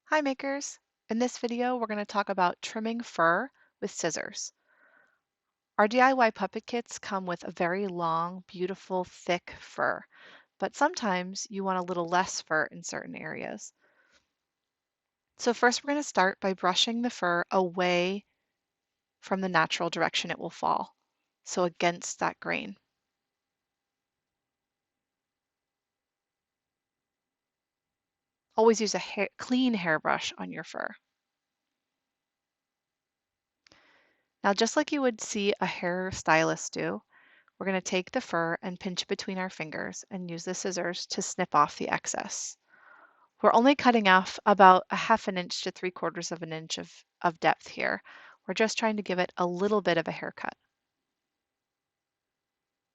Hi makers! In this video, we're going to talk about trimming fur with scissors. Our DIY puppet kits come with a very long, beautiful, thick fur, but sometimes you want a little less fur in certain areas. So first we're going to start by brushing the fur away from the natural direction it will fall, so against that grain. Always use a clean hairbrush on your fur. Now, just like you would see a hairstylist do, we're going to take the fur and pinch it between our fingers and use the scissors to snip off the excess. We're only cutting off about a half an inch to 3/4 of an inch of depth here. We're just trying to give it a little bit of a haircut.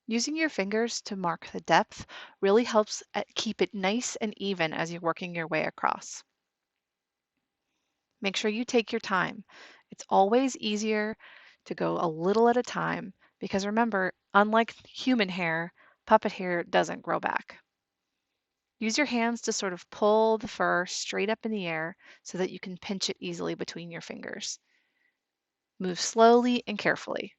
Using your fingers to mark the depth really helps keep it nice and even as you're working your way across. Make sure you take your time. It's always easier to go a little at a time because remember, unlike human hair, puppet hair doesn't grow back. Use your hands to sort of pull the fur straight up in the air so that you can pinch it easily between your fingers. Move slowly and carefully.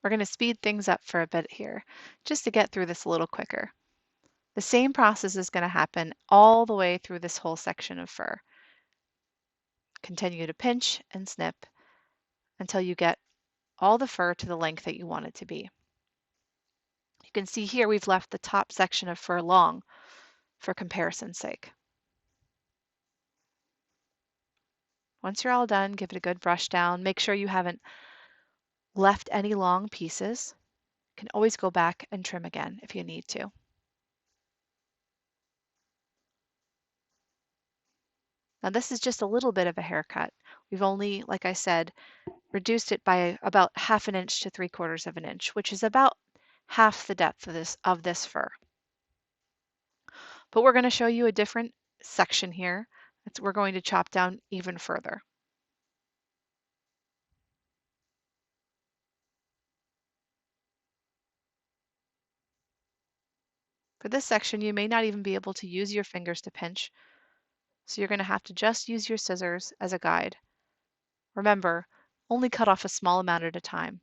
We're going to speed things up for a bit here, just to get through this a little quicker. The same process is going to happen all the way through this whole section of fur. Continue to pinch and snip until you get all the fur to the length that you want it to be. You can see here we've left the top section of fur long for comparison's sake. Once you're all done, give it a good brush down. Make sure you haven't left any long pieces. You can always go back and trim again if you need to. Now this is just a little bit of a haircut. We've only, like I said, reduced it by about half an inch to 3/4 of an inch, which is about half the depth of this fur. But we're going to show you a different section here. We're going to chop down even further. For this section, you may not even be able to use your fingers to pinch, so you're going to have to just use your scissors as a guide. Remember, only cut off a small amount at a time.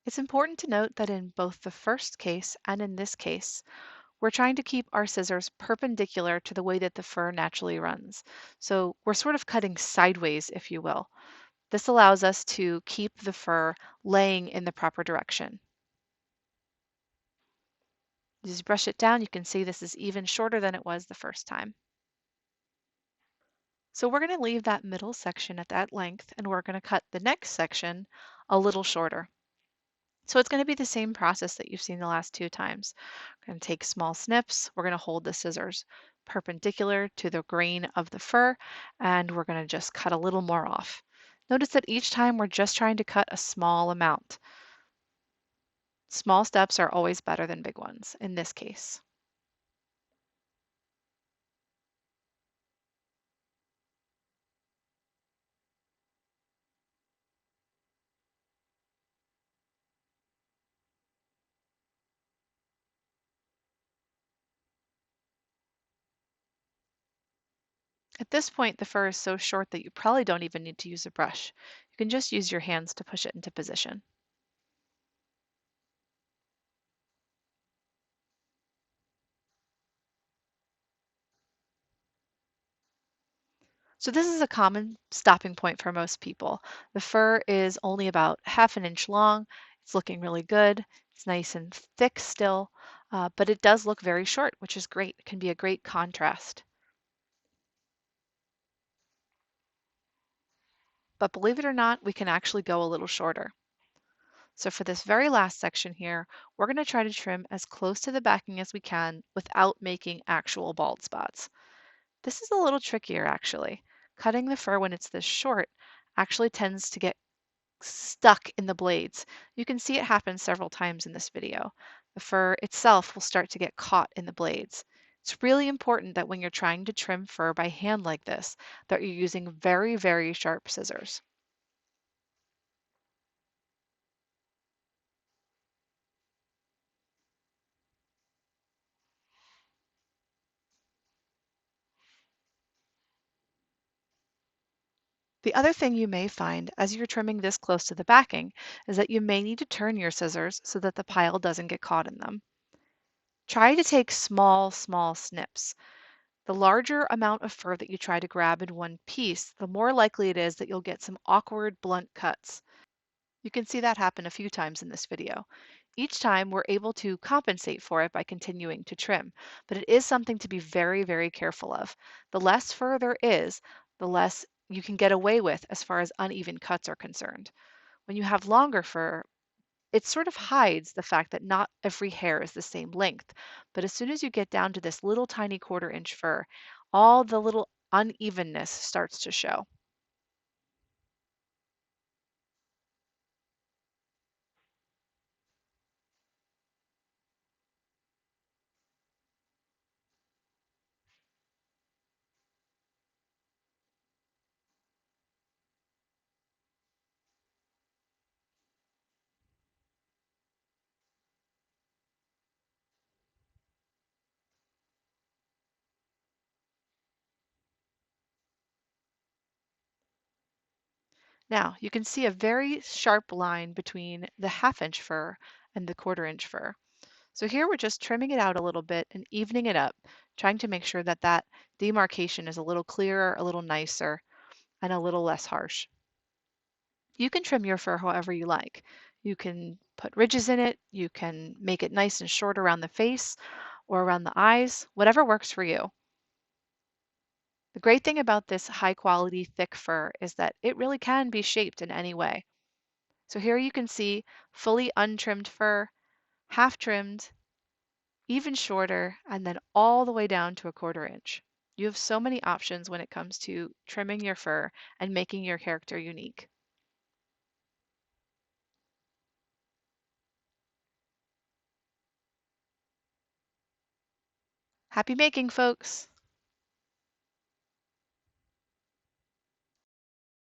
It's important to note that in both the first case and in this case, we're trying to keep our scissors perpendicular to the way that the fur naturally runs. So we're sort of cutting sideways, if you will. This allows us to keep the fur laying in the proper direction. Just brush it down, you can see this is even shorter than it was the first time. So we're going to leave that middle section at that length, and we're going to cut the next section a little shorter. So it's going to be the same process that you've seen the last two times. We're going to take small snips. We're going to hold the scissors perpendicular to the grain of the fur, and we're going to just cut a little more off. Notice that each time we're just trying to cut a small amount. Small steps are always better than big ones in this case. At this point, the fur is so short that you probably don't even need to use a brush. You can just use your hands to push it into position. So this is a common stopping point for most people. The fur is only about half an inch long. It's looking really good. It's nice and thick still, but it does look very short, which is great. It can be a great contrast. But believe it or not, we can actually go a little shorter. So for this very last section here, we're going to try to trim as close to the backing as we can without making actual bald spots. This is a little trickier actually. Cutting the fur when it's this short actually tends to get stuck in the blades. You can see it happen several times in this video. The fur itself will start to get caught in the blades. It's really important that when you're trying to trim fur by hand like this, that you're using very, very sharp scissors. The other thing you may find as you're trimming this close to the backing is that you may need to turn your scissors so that the pile doesn't get caught in them. Try to take small, small snips. The larger amount of fur that you try to grab in one piece, the more likely it is that you'll get some awkward, blunt cuts. You can see that happen a few times in this video. Each time we're able to compensate for it by continuing to trim, but it is something to be very, very careful of. The less fur there is, the less you can get away with as far as uneven cuts are concerned. When you have longer fur, it sort of hides the fact that not every hair is the same length. But as soon as you get down to this little tiny 1/4 inch fur, all the little unevenness starts to show. Now, you can see a very sharp line between the 1/2 inch fur and the 1/4 inch fur. So here we're just trimming it out a little bit and evening it up, trying to make sure that that demarcation is a little clearer, a little nicer, and a little less harsh. You can trim your fur however you like. You can put ridges in it, you can make it nice and short around the face or around the eyes, whatever works for you. The great thing about this high quality thick fur is that it really can be shaped in any way. So here you can see fully untrimmed fur, half trimmed, even shorter, and then all the way down to a 1/4 inch. You have so many options when it comes to trimming your fur and making your character unique. Happy making, folks!